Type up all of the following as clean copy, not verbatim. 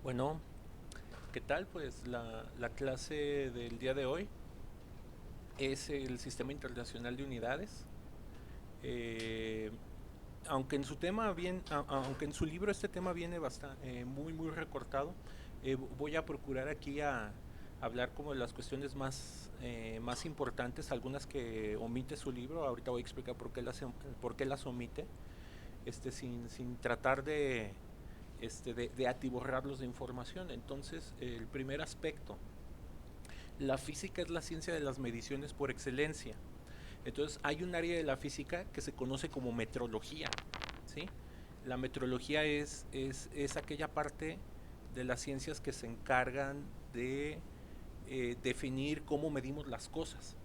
Bueno, ¿qué tal? Pues la clase del día de hoy es el Sistema Internacional de Unidades. Eh, aunque en su tema aunque en su libro este tema viene bastante, muy recortado, voy a procurar aquí a hablar como de las cuestiones más importantes, algunas que omite su libro. Ahorita voy a explicar por qué las omite, sin tratar de atiborrarlos de información. Entonces, el primer aspecto: la física es la ciencia de las mediciones por excelencia. Entonces hay un área de la física que se conoce como metrología, ¿sí? La metrología es aquella parte de las ciencias que se encargan de definir cómo medimos las cosas,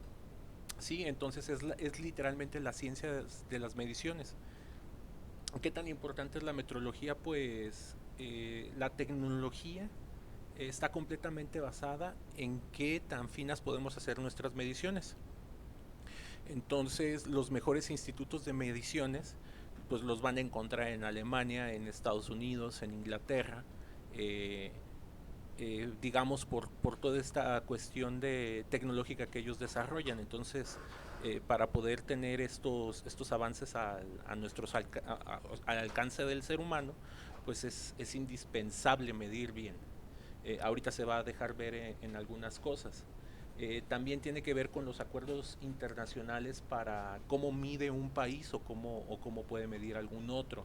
¿sí? Entonces es literalmente la ciencia de las mediciones. ¿Qué tan importante es la metrología? Pues la tecnología está completamente basada en qué tan finas podemos hacer nuestras mediciones. Entonces, los mejores institutos de mediciones pues los van a encontrar en Alemania, en Estados Unidos, en Inglaterra, eh, digamos por toda esta cuestión de tecnológica que ellos desarrollan. Entonces, para poder tener estos avances al alcance del ser humano, pues es indispensable medir bien. Ahorita se va a dejar ver en algunas cosas. También tiene que ver con los acuerdos internacionales para cómo mide un país o cómo puede medir algún otro,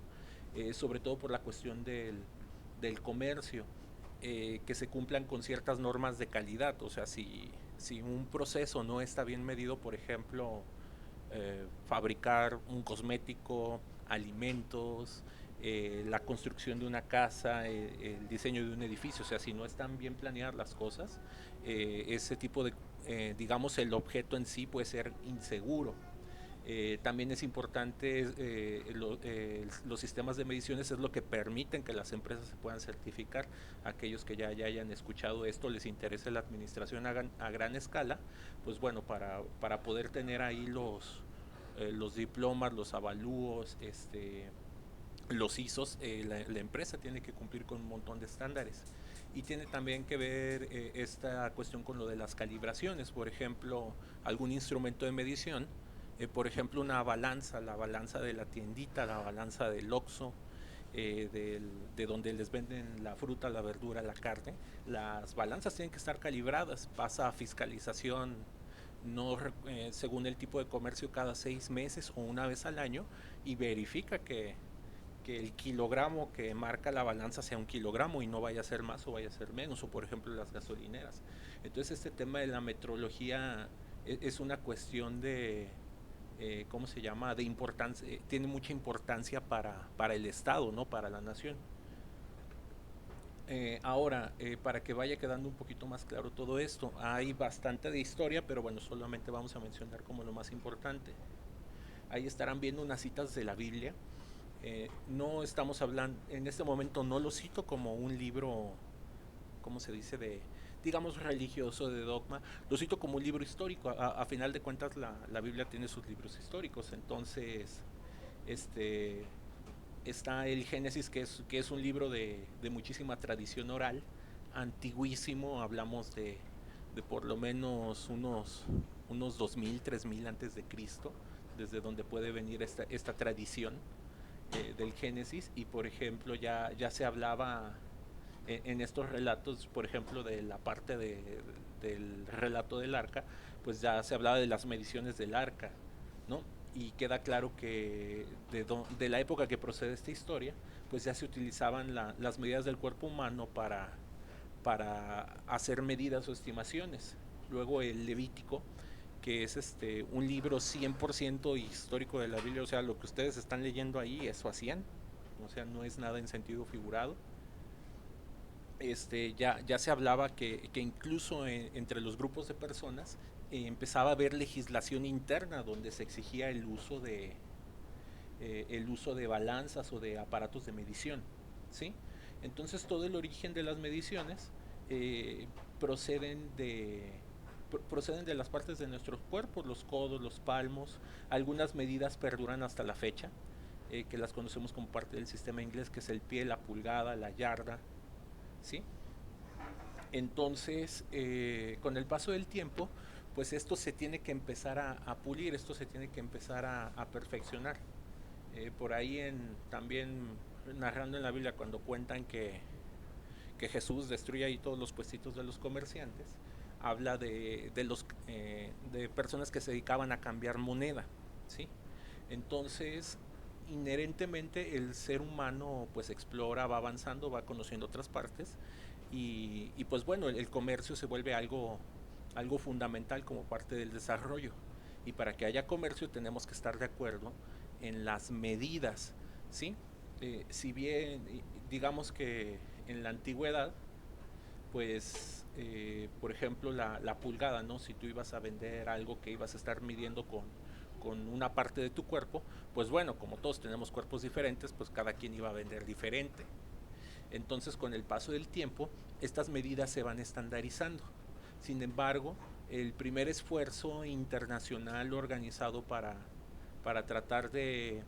sobre todo por la cuestión del comercio, que se cumplan con ciertas normas de calidad. O sea, si un proceso no está bien medido, por ejemplo, fabricar un cosmético, alimentos, la construcción de una casa, el diseño de un edificio. O sea, si no están bien planeadas las cosas, ese tipo digamos, el objeto en sí puede ser inseguro. También es importante, los sistemas de mediciones es lo que permiten que las empresas se puedan certificar. Aquellos que ya hayan escuchado esto, les interesa la administración a gran escala, pues bueno, para poder tener ahí los diplomas, los avalúos, los ISOs, la empresa tiene que cumplir con un montón de estándares. Y tiene también que ver esta cuestión con lo de las calibraciones. Por ejemplo, algún instrumento de medición, por ejemplo, una balanza, la balanza de la tiendita, la balanza del Oxxo, de donde les venden la fruta, la verdura, la carne. Las balanzas tienen que estar calibradas, pasa a fiscalización, no según el tipo de comercio, cada 6 meses o una vez al año, y verifica que el kilogramo que marca la balanza sea un kilogramo y no vaya a ser más o vaya a ser menos, o por ejemplo las gasolineras. Entonces este tema de la metrología es una cuestión ¿cómo se llama?, de importancia. Tiene mucha importancia para el Estado, ¿no?, para la nación. Ahora, para que vaya quedando un poquito más claro todo esto, hay bastante de historia, pero bueno, solamente vamos a mencionar como lo más importante. Ahí estarán viendo unas citas de la Biblia. No estamos hablando, en este momento no lo cito como un libro, ¿cómo se dice?, digamos, religioso, de dogma. Lo cito como un libro histórico. A final de cuentas, la Biblia tiene sus libros históricos. Entonces, este, está el Génesis, que es un libro de muchísima tradición oral, antiguísimo. Hablamos de por lo menos unos 2000, 3000 antes de Cristo, desde donde puede venir esta tradición del Génesis. Y por ejemplo, ya se hablaba en estos relatos, por ejemplo, de la parte del relato del arca, pues ya se hablaba de las mediciones del arca, ¿no? Y queda claro que de la época que procede esta historia, pues ya se utilizaban las medidas del cuerpo humano para hacer medidas o estimaciones. Luego el Levítico, que es un libro 100% histórico de la Biblia. O sea, lo que ustedes están leyendo ahí, eso hacían. O sea, no es nada en sentido figurado. Ya se hablaba que incluso entre los grupos de personas empezaba a haber legislación interna donde se exigía el uso de balanzas o de aparatos de medición, ¿sí? Entonces todo el origen de las mediciones eh, proceden de proceden de las partes de nuestros cuerpos, los codos, los palmos. Algunas medidas perduran hasta la fecha, que las conocemos como parte del sistema inglés, que es el pie, la pulgada, la yarda, ¿sí? Entonces, con el paso del tiempo, pues esto se tiene que empezar a pulir, esto se tiene que empezar a perfeccionar. Por ahí también narrando en la Biblia cuando cuentan que Jesús destruye ahí todos los puestitos de los comerciantes, habla de personas que se dedicaban a cambiar moneda, ¿sí? Entonces, inherentemente el ser humano pues explora, va avanzando, va conociendo otras partes y pues bueno, el comercio se vuelve algo fundamental como parte del desarrollo. Y para que haya comercio tenemos que estar de acuerdo en las medidas, ¿sí? Si bien, digamos que en la antigüedad, pues, por ejemplo, la pulgada, ¿no? Si tú ibas a vender algo que ibas a estar midiendo con una parte de tu cuerpo, pues bueno, como todos tenemos cuerpos diferentes, pues cada quien iba a vender diferente. Entonces, con el paso del tiempo, estas medidas se van estandarizando. Sin embargo, el primer esfuerzo internacional organizado para tratar de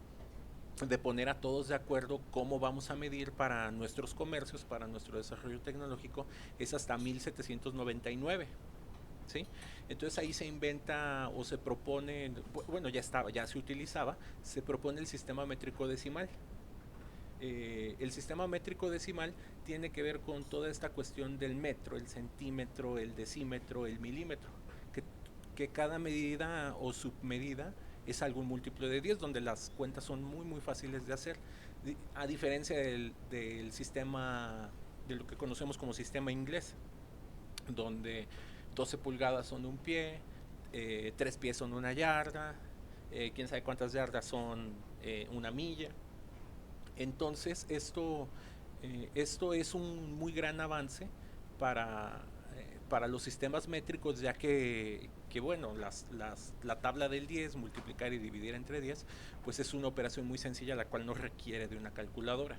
poner a todos de acuerdo cómo vamos a medir para nuestros comercios, para nuestro desarrollo tecnológico, es hasta 1799. ¿Sí? Entonces ahí se inventa o se propone, bueno, ya estaba, ya se utilizaba, se propone el sistema métrico decimal. El sistema métrico decimal tiene que ver con toda esta cuestión del metro, el centímetro, el decímetro, el milímetro, que, que cada medida o submedida es algún múltiplo de 10, donde las cuentas son muy fáciles de hacer, a diferencia del sistema, de lo que conocemos como sistema inglés, donde 12 pulgadas son un pie, 3 pies son una yarda, quién sabe cuántas yardas son una milla. Entonces, esto es un muy gran avance para, para los sistemas métricos, ya que bueno, la tabla del 10, multiplicar y dividir entre 10, pues es una operación muy sencilla, la cual no requiere de una calculadora.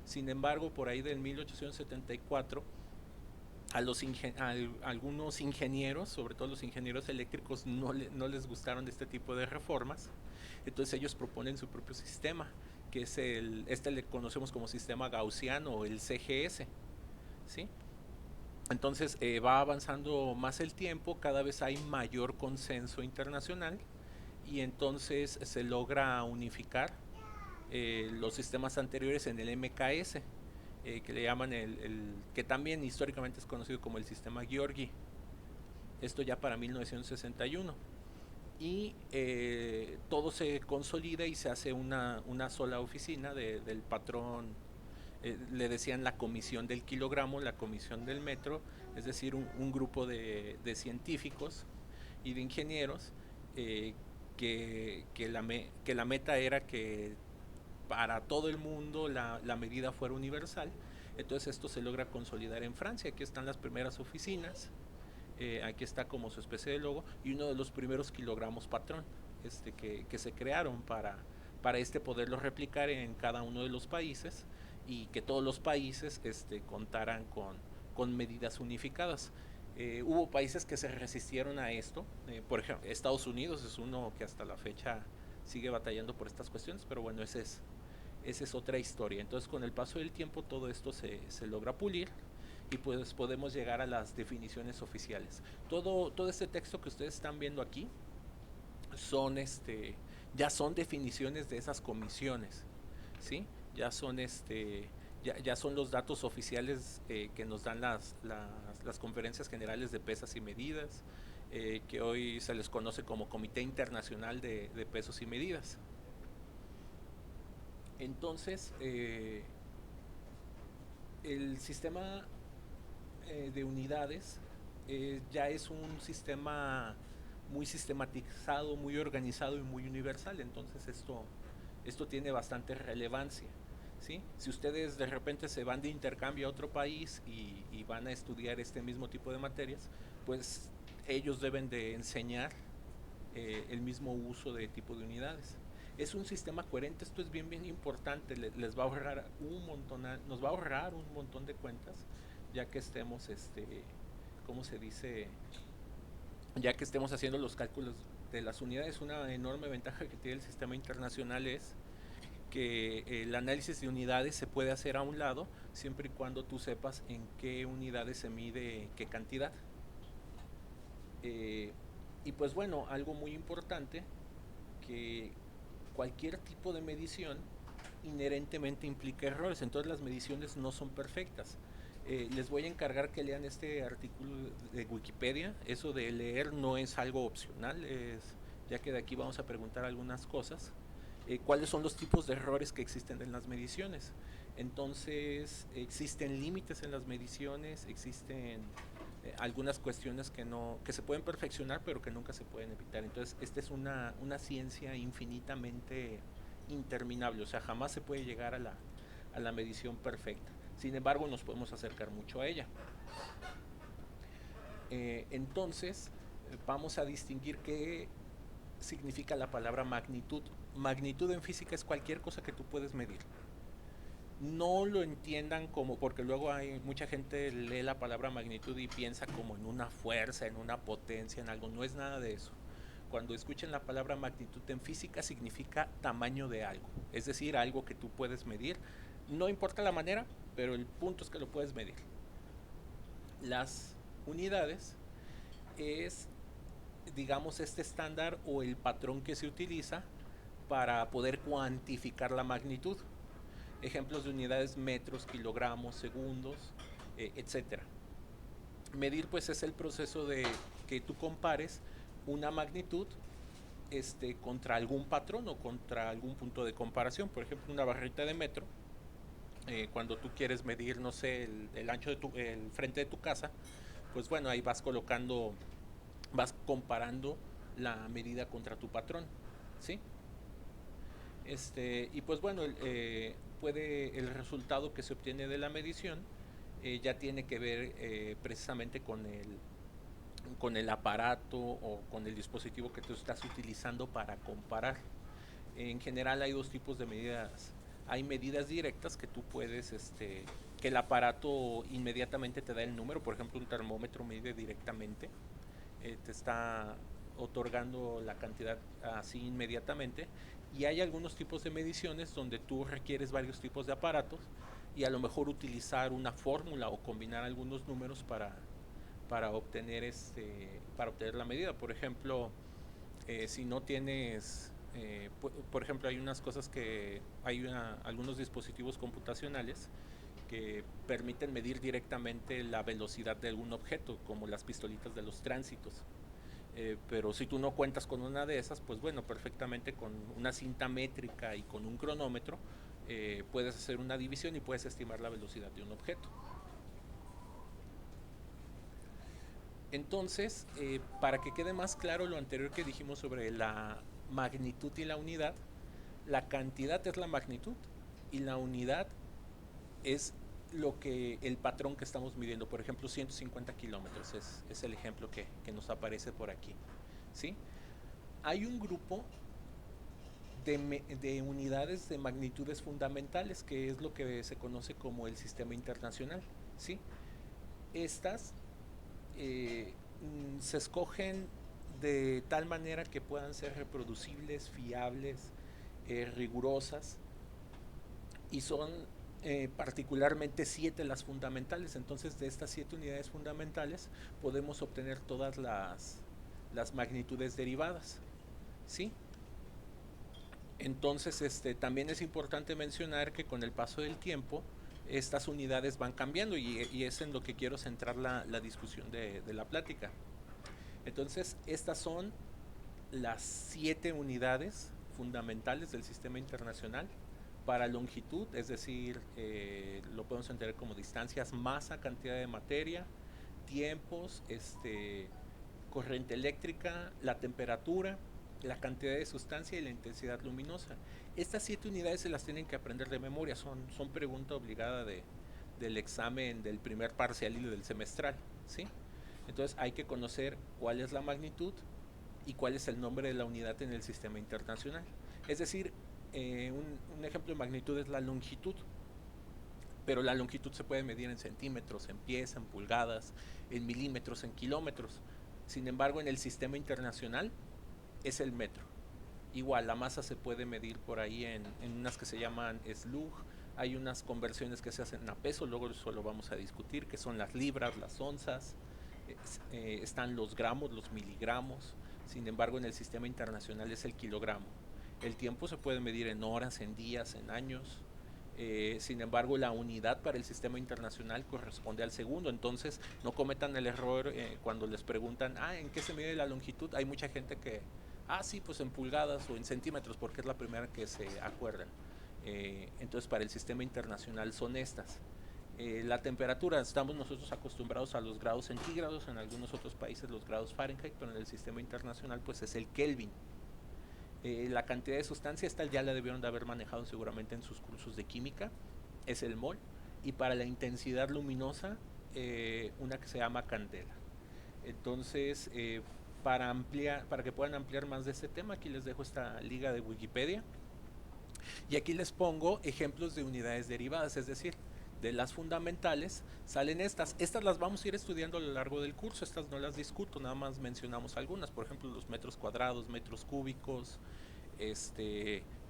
Sin embargo, por ahí del 1874, algunos ingenieros, sobre todo los ingenieros eléctricos, no les gustaron de este tipo de reformas. Entonces ellos proponen su propio sistema, que es este le conocemos como sistema gaussiano o el CGS, ¿sí? Entonces va avanzando más el tiempo, cada vez hay mayor consenso internacional y entonces se logra unificar los sistemas anteriores en el MKS, que le llaman que también históricamente es conocido como el sistema Georgi. Esto ya para 1961. Y todo se consolida y se hace una sola oficina del patrón. Le decían la comisión del kilogramo, la comisión del metro, es decir, un grupo de científicos y de ingenieros, eh, que la meta era que para todo el mundo la medida fuera universal. Entonces esto se logra consolidar en Francia. Aquí están las primeras oficinas, aquí está como su especie de logo y uno de los primeros kilogramos patrón, que se crearon para poderlo replicar en cada uno de los países y que todos los países contaran con medidas unificadas. Hubo países que se resistieron a esto, por ejemplo, Estados Unidos es uno que hasta la fecha sigue batallando por estas cuestiones, pero bueno, esa es otra historia. Entonces, con el paso del tiempo, todo esto se logra pulir y pues podemos llegar a las definiciones oficiales. Todo este texto que ustedes están viendo aquí son ya son definiciones de esas comisiones, ¿sí? Ya son ya son los datos oficiales que nos dan las conferencias generales de pesas y medidas, que hoy se les conoce como Comité Internacional de Pesos y Medidas. Entonces, el sistema de unidades ya es un sistema muy sistematizado, muy organizado y muy universal. Entonces esto tiene bastante relevancia. ¿Sí? Si ustedes de repente se van de intercambio a otro país y van a estudiar este mismo tipo de materias, pues ellos deben de enseñar el mismo uso de tipo de unidades. Es un sistema coherente, esto es bien importante, les va a ahorrar nos va a ahorrar un montón de cuentas, ya que estemos, ¿cómo se dice? Ya que estemos haciendo los cálculos de las unidades. Una enorme ventaja que tiene el sistema internacional es que el análisis de unidades se puede hacer a un lado siempre y cuando tú sepas en qué unidades se mide qué cantidad. Eh, y pues bueno, algo muy importante, que cualquier tipo de medición inherentemente implica errores, entonces las mediciones no son perfectas. Les voy a encargar que lean este artículo de Wikipedia. Eso de leer no es algo opcional, ya que de aquí vamos a preguntar algunas cosas. ¿Cuáles son los tipos de errores que existen en las mediciones? Entonces, existen límites en las mediciones, existen algunas cuestiones que se pueden perfeccionar, pero que nunca se pueden evitar. Entonces, esta es una ciencia infinitamente interminable, o sea, jamás se puede llegar a la medición perfecta. Sin embargo, nos podemos acercar mucho a ella. Entonces, vamos a distinguir qué significa la palabra magnitud. Magnitud en física es cualquier cosa que tú puedes medir. No lo entiendan como, porque luego hay mucha gente lee la palabra magnitud y piensa como en una fuerza, en una potencia, en algo. No es nada de eso. Cuando escuchen la palabra magnitud en física significa tamaño de algo, es decir, algo que tú puedes medir. No importa la manera, pero el punto es que lo puedes medir. Las unidades es, digamos, este estándar o el patrón que se utiliza para poder cuantificar la magnitud. Ejemplos de unidades: metros, kilogramos, segundos, etcétera. Medir pues es el proceso de que tú compares una magnitud contra algún patrón o contra algún punto de comparación. Por ejemplo, una barrita de metro, cuando tú quieres medir, no sé, el ancho de el frente de tu casa, pues bueno, ahí vas colocando, vas comparando la medida contra tu patrón, ¿sí? Y pues bueno, el resultado que se obtiene de la medición ya tiene que ver precisamente con el aparato o con el dispositivo que tú estás utilizando para comparar. En general hay dos tipos de medidas. Hay medidas directas que tú puedes, que el aparato inmediatamente te da el número. Por ejemplo, un termómetro mide directamente, te está otorgando la cantidad así inmediatamente. Y hay algunos tipos de mediciones donde tú requieres varios tipos de aparatos y a lo mejor utilizar una fórmula o combinar algunos números para obtener para obtener la medida. Por ejemplo, si no tienes, por ejemplo, hay unas cosas que hay algunos dispositivos computacionales que permiten medir directamente la velocidad de algún objeto, como las pistolitas de los tránsitos. Pero si tú no cuentas con una de esas, pues bueno, perfectamente con una cinta métrica y con un cronómetro puedes hacer una división y puedes estimar la velocidad de un objeto. Entonces, para que quede más claro lo anterior que dijimos sobre la magnitud y la unidad, la cantidad es la magnitud y la unidad es el patrón que estamos midiendo. Por ejemplo, 150 kilómetros es el ejemplo que nos aparece por aquí, ¿sí? Hay un grupo de unidades de magnitudes fundamentales, que es lo que se conoce como el sistema internacional, ¿sí? Estas se escogen de tal manera que puedan ser reproducibles, fiables, rigurosas, y son particularmente 7 las fundamentales. Entonces, de estas 7 unidades fundamentales podemos obtener todas las magnitudes derivadas, ¿sí? Entonces, también es importante mencionar que con el paso del tiempo estas unidades van cambiando, y es en lo que quiero centrar la discusión de la plática. Entonces, estas son las 7 unidades fundamentales del sistema internacional. Para longitud, es decir, lo podemos entender como distancias, masa, cantidad de materia, tiempos, corriente eléctrica, la temperatura, la cantidad de sustancia y la intensidad luminosa. Estas 7 unidades se las tienen que aprender de memoria, son pregunta obligada del examen del primer parcial y del semestral, ¿sí? Entonces hay que conocer cuál es la magnitud y cuál es el nombre de la unidad en el sistema internacional. Es decir, un ejemplo de magnitud es la longitud, pero la longitud se puede medir en centímetros, en pies, en pulgadas, en milímetros, en kilómetros. Sin embargo, en el sistema internacional es el metro. Igual, la masa se puede medir por ahí en unas que se llaman slug. Hay unas conversiones que se hacen a peso, luego eso lo vamos a discutir, que son las libras, las onzas. Están los gramos, los miligramos. Sin embargo, en el sistema internacional es el kilogramo. El tiempo se puede medir en horas, en días, en años. Sin embargo, la unidad para el sistema internacional corresponde al segundo. Entonces, no cometan el error cuando les preguntan, ¿en qué se mide la longitud? Hay mucha gente que, sí, pues en pulgadas o en centímetros, porque es la primera que se acuerdan. Entonces, para el sistema internacional son estas. La temperatura, estamos nosotros acostumbrados a los grados centígrados, en algunos otros países los grados Fahrenheit, pero en el sistema internacional pues es el Kelvin. La cantidad de sustancia, esta ya la debieron de haber manejado seguramente en sus cursos de química, es el mol. Y para la intensidad luminosa, una que se llama candela. Entonces, para que puedan ampliar más de este tema, aquí les dejo esta liga de Wikipedia. Y aquí les pongo ejemplos de unidades derivadas, es decir, de las fundamentales salen estas. Estas las vamos a ir estudiando a lo largo del curso, estas no las discuto, nada más mencionamos algunas, por ejemplo los metros cuadrados, metros cúbicos,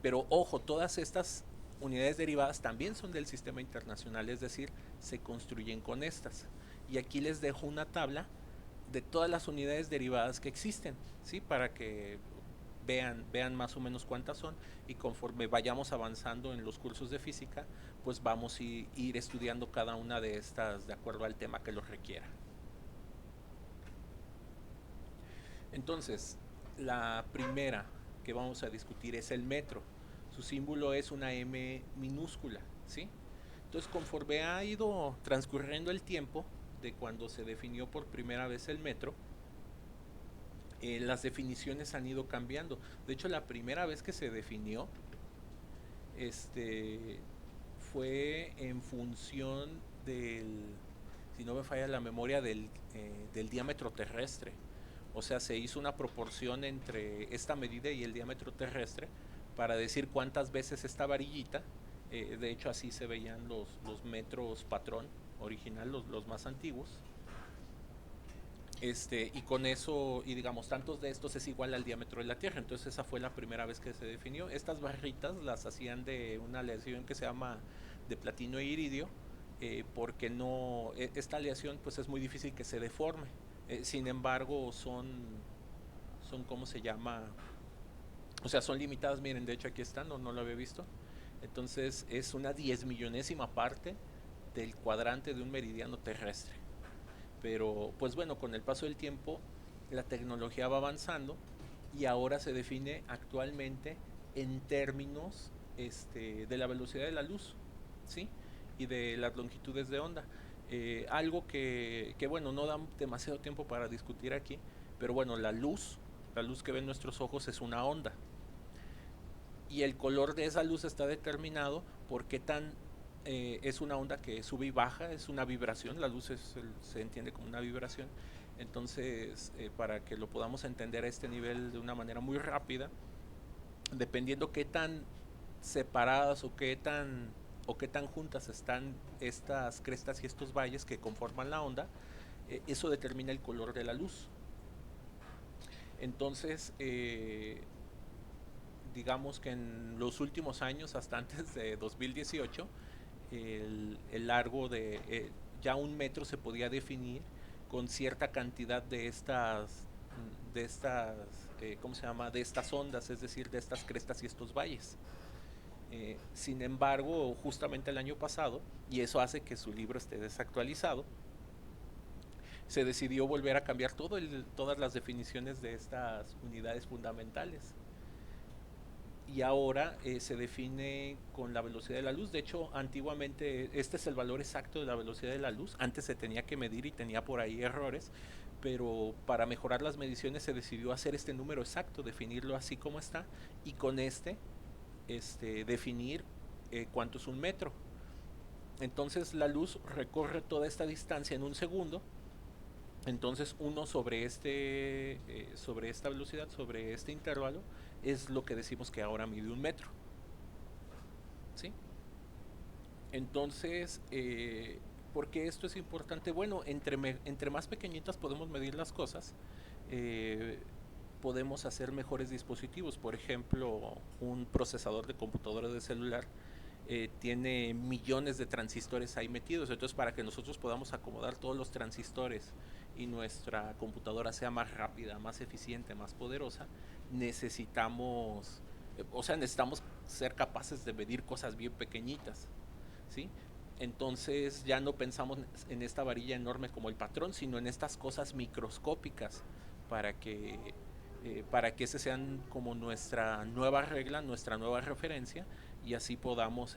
pero ojo, todas estas unidades derivadas también son del sistema internacional, es decir, se construyen con estas. Y aquí les dejo una tabla de todas las unidades derivadas que existen, ¿sí? Para que vean más o menos cuántas son, y conforme vayamos avanzando en los cursos de física, pues vamos a ir estudiando cada una de estas de acuerdo al tema que los requiera. Entonces, la primera que vamos a discutir es el metro. Su símbolo es una M minúscula, ¿sí? Entonces, conforme ha ido transcurriendo el tiempo de cuando se definió por primera vez el metro, las definiciones han ido cambiando. De hecho, la primera vez que se definió fue en función del, si no me falla la memoria, del diámetro terrestre. O sea, se hizo una proporción entre esta medida y el diámetro terrestre para decir cuántas veces esta varillita, de hecho así se veían los metros patrón original, los más antiguos, y con eso, y digamos, tantos de estos es igual al diámetro de la Tierra. Entonces esa fue la primera vez que se definió. Estas barritas las hacían de una aleación que se llama de platino e iridio, porque no, esta aleación pues es muy difícil que se deforme. Sin embargo, ¿cómo se llama? O sea, son limitadas, miren, de hecho aquí están, no lo había visto. Entonces es una 10 millonésima parte del cuadrante de un meridiano terrestre. Pero pues bueno, con el paso del tiempo la tecnología va avanzando y ahora se define actualmente en términos de la velocidad de la luz, ¿sí? Y de las longitudes de onda. Algo que bueno, no da demasiado tiempo para discutir aquí, pero bueno, la luz que ven nuestros ojos es una onda. Y el color de esa luz está determinado por qué tan es una onda que sube y baja, es una vibración, la luz se entiende como una vibración. Entonces, para que lo podamos entender a este nivel de una manera muy rápida, dependiendo qué tan separadas o qué tan juntas están estas crestas y estos valles que conforman la onda, eso determina el color de la luz. Entonces, digamos que en los últimos años, hasta antes de 2018, el largo ya un metro se podía definir con cierta cantidad ¿cómo se llama? De estas ondas, es decir, de estas crestas y estos valles. Sin embargo, justamente el año pasado, y eso hace que su libro esté desactualizado, se decidió volver a cambiar todas las definiciones de estas unidades fundamentales. Y ahora se define con la velocidad de la luz. De hecho, antiguamente este es el valor exacto de la velocidad de la luz. Antes se tenía que medir y tenía por ahí errores, pero para mejorar las mediciones se decidió hacer este número exacto, definirlo así como está, y con definir cuánto es un metro. Entonces la luz recorre toda esta distancia en un segundo. Entonces uno sobre esta velocidad, sobre este intervalo, es lo que decimos que ahora mide un metro. ¿Sí? Entonces, ¿por qué esto es importante? Bueno, entre más pequeñitas podemos medir las cosas, eh, podemos hacer mejores dispositivos. Por ejemplo, un procesador de computadora de celular tiene millones de transistores ahí metidos. Entonces, para que nosotros podamos acomodar todos los transistores y nuestra computadora sea más rápida, más eficiente, más poderosa, necesitamos, necesitamos ser capaces de medir cosas bien pequeñitas, ¿sí? Entonces ya no pensamos en esta varilla enorme como el patrón, sino en estas cosas microscópicas para que, para que ese sean como nuestra nueva regla, nuestra nueva referencia, y así podamos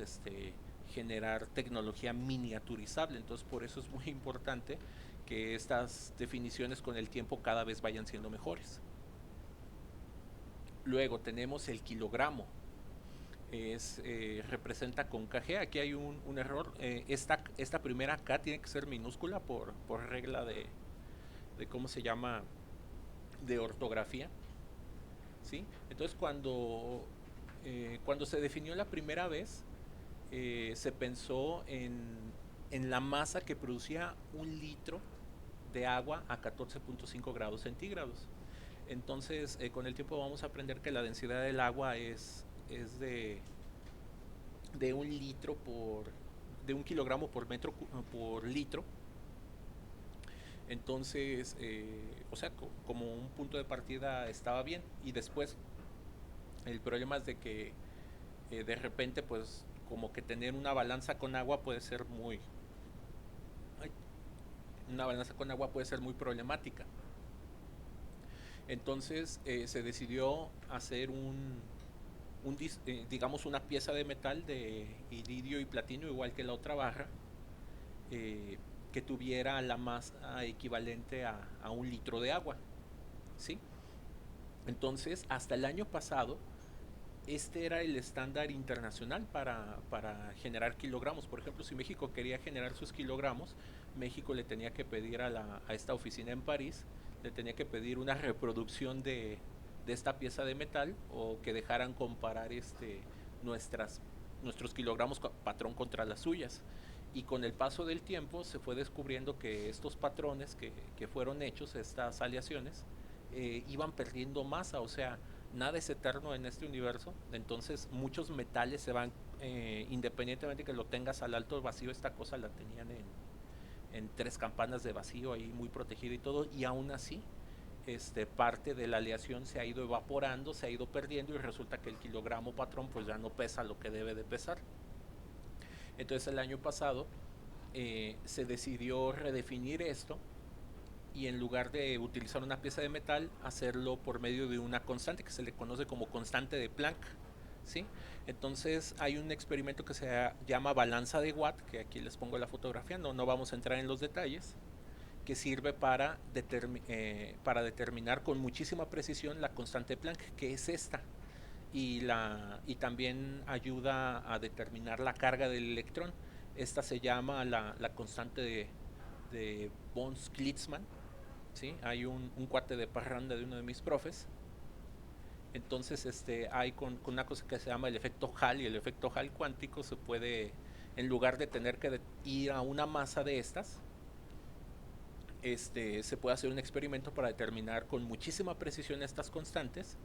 generar tecnología miniaturizable. Entonces por eso es muy importante que estas definiciones con el tiempo cada vez vayan siendo mejores. Luego tenemos el kilogramo, representa con KG. Aquí hay un error. Esta primera K tiene que ser minúscula por regla de cómo se llama, de ortografía, ¿sí? Entonces cuando se definió la primera vez, se pensó en la masa que producía un litro de agua a 14.5 grados centígrados. Entonces, con el tiempo vamos a aprender que la densidad del agua es de un litro de un kilogramo por metro por litro. Entonces, como un punto de partida estaba bien. Y después, el problema es de que de repente, pues, como que tener una balanza con agua puede ser ay, una balanza con agua puede ser muy problemática. Entonces, se decidió hacer digamos, una pieza de metal de iridio y platino, igual que la otra barra, eh, que tuviera la masa equivalente a un litro de agua, ¿sí? Entonces, hasta el año pasado, este era el estándar internacional para generar kilogramos. Por ejemplo, si México quería generar sus kilogramos, México le tenía que pedir a esta oficina en París, le tenía que pedir una reproducción de esta pieza de metal, o que dejaran comparar nuestras, nuestros kilogramos patrón contra las suyas. Y con el paso del tiempo se fue descubriendo que estos patrones que fueron hechos, estas aleaciones, iban perdiendo masa. O sea, nada es eterno en este universo. Entonces muchos metales se van, independientemente que lo tengas al alto vacío. Esta cosa la tenían en 3 campanas de vacío, ahí muy protegida y todo, y aún así parte de la aleación se ha ido evaporando, se ha ido perdiendo, y resulta que el kilogramo patrón pues ya no pesa lo que debe de pesar. Entonces el año pasado se decidió redefinir esto, y en lugar de utilizar una pieza de metal, hacerlo por medio de una constante que se le conoce como constante de Planck, ¿sí? Entonces hay un experimento que se llama balanza de Watt, que aquí les pongo la fotografía, no vamos a entrar en los detalles, que sirve para determinar con muchísima precisión la constante de Planck, que es esta, y también ayuda a determinar la carga del electrón. Esta se llama la constante de Bose-Klitzmann, ¿sí? Hay un cuate de parranda de uno de mis profes. Entonces, hay con una cosa que se llama el efecto Hall, y el efecto Hall cuántico se puede, en lugar de tener que ir a una masa de estas, se puede hacer un experimento para determinar con muchísima precisión estas constantes,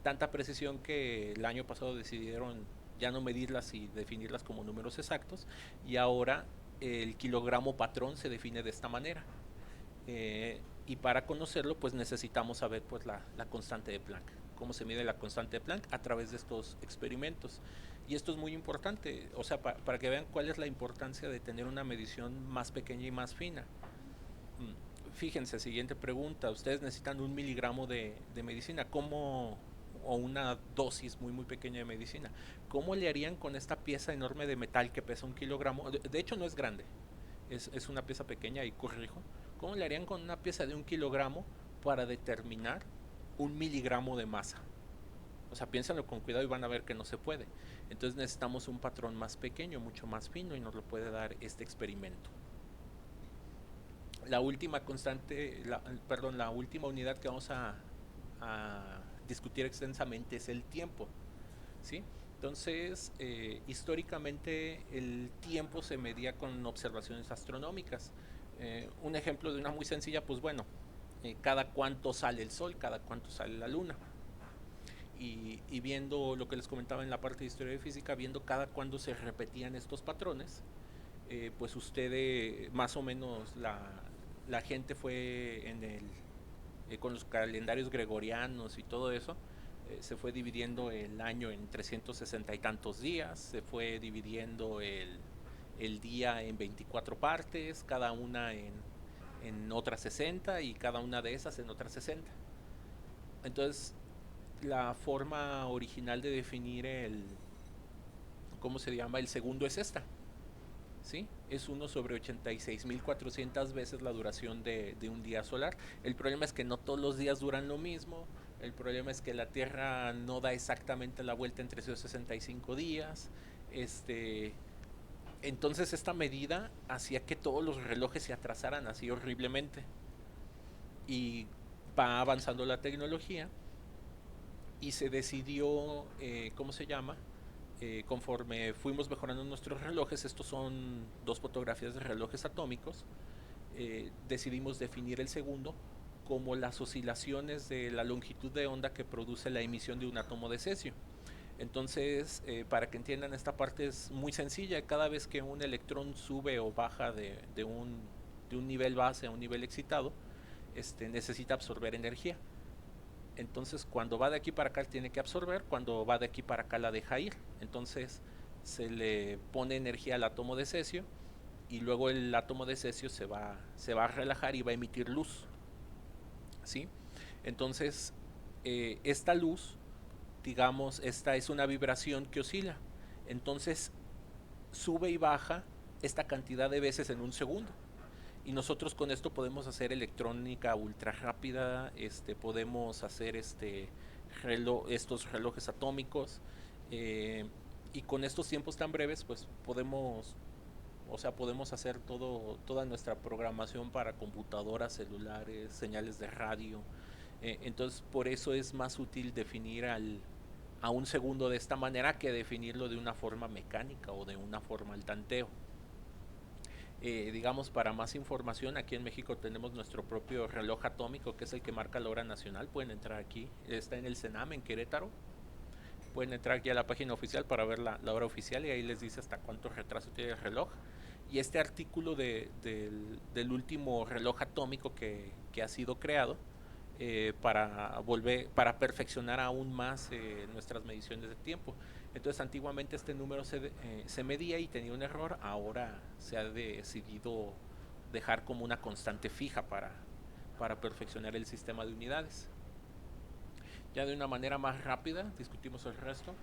tanta precisión que el año pasado decidieron ya no medirlas y definirlas como números exactos, y ahora el kilogramo patrón se define de esta manera. Y para conocerlo, pues necesitamos saber, pues, la constante de Planck. ¿Cómo se mide la constante de Planck? A través de estos experimentos. Y esto es muy importante, o sea, para que vean cuál es la importancia de tener una medición más pequeña y más fina. Fíjense, siguiente pregunta. Ustedes necesitan 1 miligramo de medicina. ¿Cómo? O una dosis muy muy pequeña de medicina. ¿Cómo le harían con esta pieza enorme de metal que pesa 1 kilogramo? De hecho no es grande, es una pieza pequeña, y corrijo. ¿Cómo le harían con una pieza de 1 kilogramo para determinar 1 miligramo de masa? O sea, piénsenlo con cuidado y van a ver que no se puede. Entonces necesitamos un patrón más pequeño, mucho más fino, y nos lo puede dar este experimento. La última constante, perdón, la última unidad que vamos a discutir extensamente es el tiempo, ¿sí? Entonces, históricamente el tiempo se medía con observaciones astronómicas. Un ejemplo de una muy sencilla, pues bueno, cada cuánto sale el sol, cada cuánto sale la luna. Y viendo lo que les comentaba en la parte de historia de física, viendo cada cuándo se repetían estos patrones, pues usted más o menos la gente fue con los calendarios gregorianos y todo eso, se fue dividiendo el año en 360 y tantos días, se fue dividiendo el día en 24 partes, cada una en otras 60 y cada una de esas en otras 60. Entonces, la forma original de definir ¿cómo se llama? El segundo es esta, ¿sí? Es 1/86.400 veces la duración de un día solar. El problema es que no todos los días duran lo mismo. El problema es que la Tierra no da exactamente la vuelta en 365 días. Este, entonces esta medida hacía que todos los relojes se atrasaran así horriblemente. Y va avanzando la tecnología y se decidió, ¿cómo se llama? Conforme fuimos mejorando nuestros relojes, estos son dos fotografías de relojes atómicos, decidimos definir el segundo como las oscilaciones de la longitud de onda que produce la emisión de un átomo de cesio. Entonces, para que entiendan, esta parte es muy sencilla. Cada vez que un electrón sube o baja de un nivel base a un nivel excitado, necesita absorber energía. Entonces, cuando va de aquí para acá tiene que absorber, cuando va de aquí para acá la deja ir. Entonces, se le pone energía al átomo de cesio y luego el átomo de cesio se va a relajar y va a emitir luz, ¿sí? Entonces, esta luz, digamos, esta es una vibración que oscila. Entonces, sube y baja esta cantidad de veces en un segundo. Y nosotros con esto podemos hacer electrónica ultra rápida, podemos hacer estos relojes atómicos, y con estos tiempos tan breves pues podemos, o sea, podemos hacer toda nuestra programación para computadoras, celulares, señales de radio. Entonces por eso es más útil definir a un segundo de esta manera que definirlo de una forma mecánica o de una forma al tanteo. Digamos, para más información, aquí en México tenemos nuestro propio reloj atómico, que es el que marca la hora nacional. Pueden entrar aquí, está en el CENAM en Querétaro. Pueden entrar aquí a la página oficial para ver la hora oficial y ahí les dice hasta cuánto retraso tiene el reloj. Y este artículo del último reloj atómico que ha sido creado, para perfeccionar aún más nuestras mediciones de tiempo. Entonces antiguamente este número se medía y tenía un error, ahora se ha decidido dejar como una constante fija para perfeccionar el sistema de unidades. Ya de una manera más rápida discutimos el resto.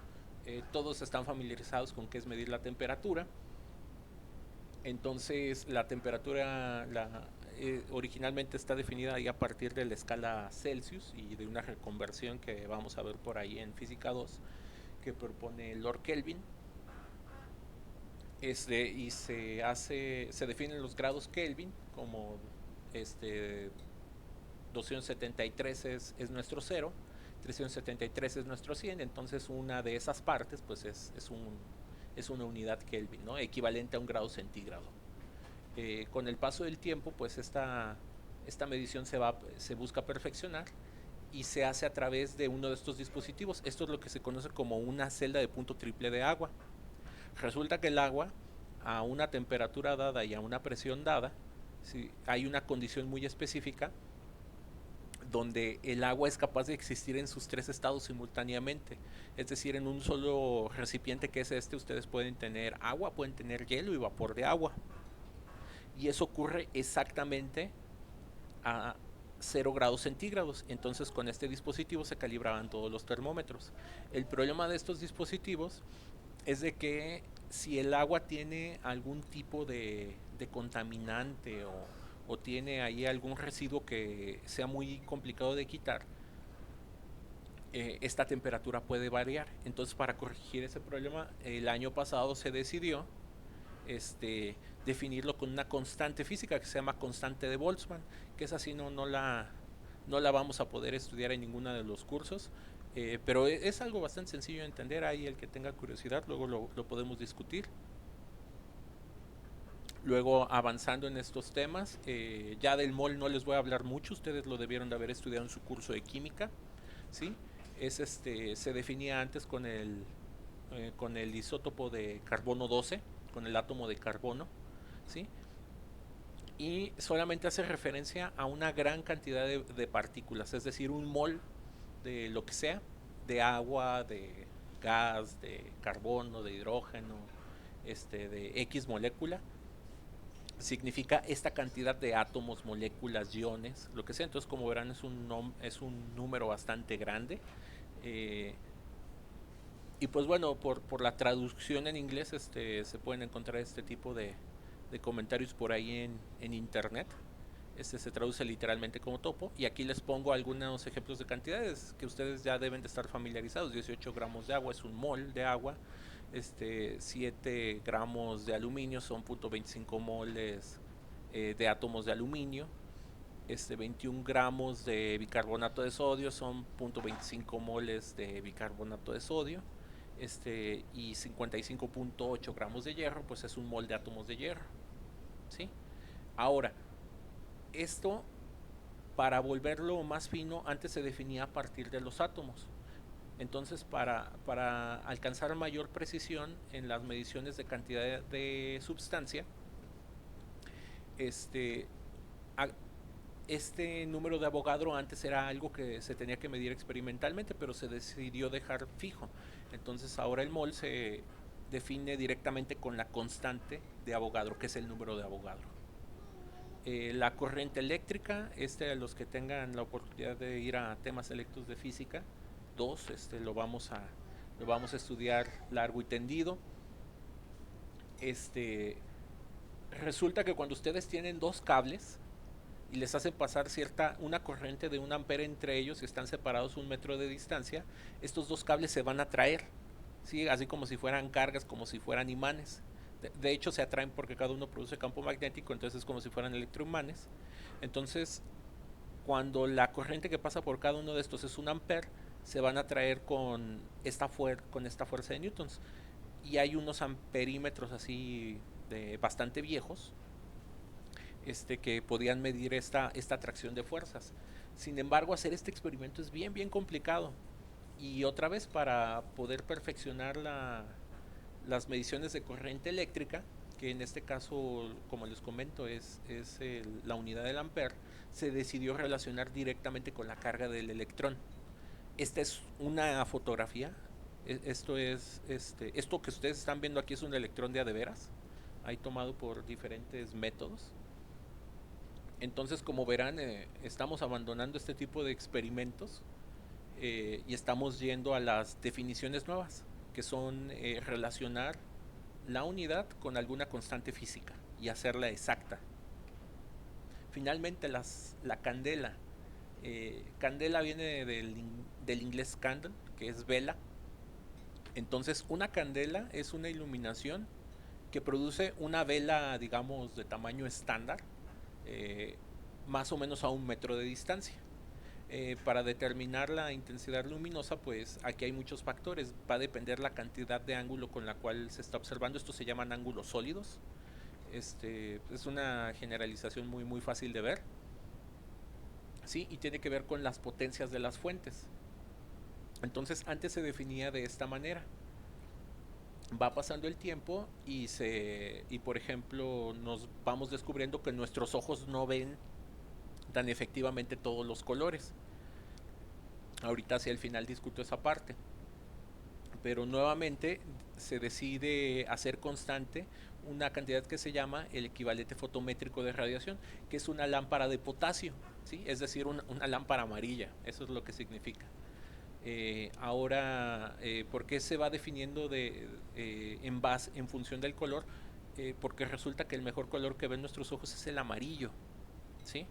Todos están familiarizados con qué es medir la temperatura. Entonces la temperatura originalmente está definida ahí a partir de la escala Celsius y de una reconversión que vamos a ver por ahí en Física 2 que propone Lord Kelvin. Y se definen los grados Kelvin como 273 es nuestro 0, 373 es nuestro 100, entonces una de esas partes pues es una unidad Kelvin, ¿no? Equivalente a un grado centígrado. Con el paso del tiempo pues esta medición se busca perfeccionar y se hace a través de uno de estos dispositivos. Esto es lo que se conoce como una celda de punto triple de agua. Resulta que el agua, a una temperatura dada y a una presión dada, ¿sí?, hay una condición muy específica donde el agua es capaz de existir en sus tres estados simultáneamente. Es decir, en un solo recipiente que es ustedes pueden tener agua, pueden tener hielo y vapor de agua. Y eso ocurre exactamente a 0 grados centígrados. Entonces con este dispositivo se calibraban todos los termómetros. El problema de estos dispositivos es de que si el agua tiene algún tipo de contaminante o tiene ahí algún residuo que sea muy complicado de quitar, esta temperatura puede variar. Entonces para corregir ese problema, el año pasado se decidió definirlo con una constante física que se llama constante de Boltzmann, que es así, no la vamos a poder estudiar en ninguno de los cursos, pero es algo bastante sencillo de entender. Ahí el que tenga curiosidad luego lo podemos discutir. Luego, avanzando en estos temas, ya del mol no les voy a hablar mucho, ustedes lo debieron de haber estudiado en su curso de química, ¿sí? Se definía antes con el isótopo de carbono 12, con el átomo de carbono, ¿sí? Y solamente hace referencia a una gran cantidad de partículas, es decir, un mol de lo que sea, de agua, de gas, de carbono, de hidrógeno, de X molécula, significa esta cantidad de átomos, moléculas, iones, lo que sea. Entonces, como verán, es un número bastante grande. Eh, y pues bueno, por la traducción en inglés se pueden encontrar este tipo de comentarios por ahí en internet. Se traduce literalmente como topo. Y aquí les pongo algunos ejemplos de cantidades que ustedes ya deben de estar familiarizados. 18 gramos de agua es un mol de agua. 7 gramos de aluminio son 0.25 moles de átomos de aluminio. 21 gramos de bicarbonato de sodio son 0.25 moles de bicarbonato de sodio. Y 55.8 gramos de hierro, pues es un mol de átomos de hierro. ¿Sí? Ahora, esto, para volverlo más fino, antes se definía a partir de los átomos. Entonces, para alcanzar mayor precisión en las mediciones de cantidad de sustancia, este, este número de Avogadro antes era algo que se tenía que medir experimentalmente, pero se decidió dejar fijo. Entonces ahora el mol se define directamente con la constante de Avogadro, que es el número de Avogadro. La corriente eléctrica, a los que tengan la oportunidad de ir a temas selectos de física 2, lo vamos a estudiar largo y tendido. Este, Resulta que cuando ustedes tienen dos cables y les hacen pasar una corriente de 1 ampere entre ellos y están separados 1 metro de distancia, estos dos cables se van a atraer, ¿sí? Así como si fueran cargas, como si fueran imanes. De hecho, se atraen porque cada uno produce campo magnético, entonces es como si fueran electroimanes. Entonces, cuando la corriente que pasa por cada uno de estos es 1 ampere, se van a atraer con esta fuerza de newtons. Y hay unos amperímetros así bastante viejos, que podían medir esta atracción de fuerzas. Sin embargo, hacer este experimento es bien, bien complicado. Y otra vez, para poder perfeccionar las mediciones de corriente eléctrica, que en este caso, como les comento, la unidad del ampere, se decidió relacionar directamente con la carga del electrón. Esta es una fotografía. Esto que ustedes están viendo aquí es un electrón de a de veras, ahí tomado por diferentes métodos. Entonces, como verán, estamos abandonando este tipo de experimentos y estamos yendo a las definiciones nuevas, que son relacionar la unidad con alguna constante física y hacerla exacta. Finalmente, la candela. Candela viene del inglés candle, que es vela. Entonces, una candela es una iluminación que produce una vela, digamos, de tamaño estándar, eh, más o menos a 1 metro de distancia. Para determinar la intensidad luminosa, pues aquí hay muchos factores. Va a depender la cantidad de ángulo con la cual se está observando. Estos se llaman ángulos sólidos. Es una generalización muy, muy fácil de ver. Sí, y tiene que ver con las potencias de las fuentes. Entonces, antes se definía de esta manera. Va pasando el tiempo y por ejemplo, nos vamos descubriendo que nuestros ojos no ven tan efectivamente todos los colores. Ahorita hacia el final discuto esa parte. Pero nuevamente se decide hacer constante una cantidad que se llama el equivalente fotométrico de radiación, que es una lámpara de potasio, ¿sí? Es decir, una lámpara amarilla, eso es lo que significa. Ahora, ¿por qué se va definiendo en función del color? Porque resulta que el mejor color que ven nuestros ojos es el amarillo, ¿sí?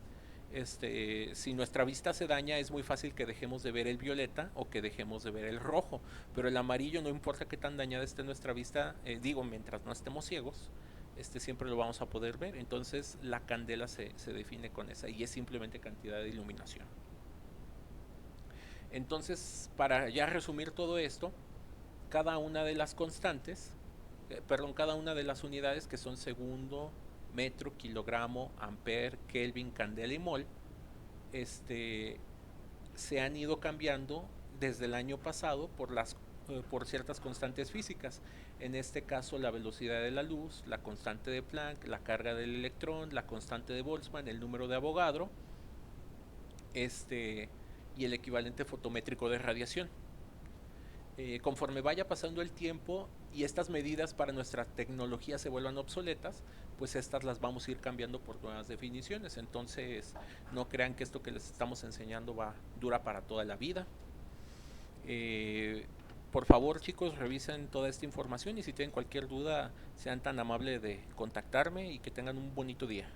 Si nuestra vista se daña, es muy fácil que dejemos de ver el violeta o que dejemos de ver el rojo, pero el amarillo, no importa qué tan dañada esté nuestra vista, mientras no estemos ciegos, siempre lo vamos a poder ver. Entonces la candela se define con esa y es simplemente cantidad de iluminación. Entonces, para ya resumir todo esto, cada una de las constantes, cada una de las unidades, que son segundo, metro, kilogramo, ampere, Kelvin, candela y mol, este, se han ido cambiando desde el año pasado por ciertas constantes físicas. En este caso, la velocidad de la luz, la constante de Planck, la carga del electrón, la constante de Boltzmann, el número de Avogadro, este, y el equivalente fotométrico de radiación. Conforme vaya pasando el tiempo y estas medidas para nuestra tecnología se vuelvan obsoletas, pues estas las vamos a ir cambiando por nuevas definiciones. Entonces, no crean que esto que les estamos enseñando dura para toda la vida. Eh, por favor, chicos, revisen toda esta información y si tienen cualquier duda, sean tan amables de contactarme y que tengan un bonito día.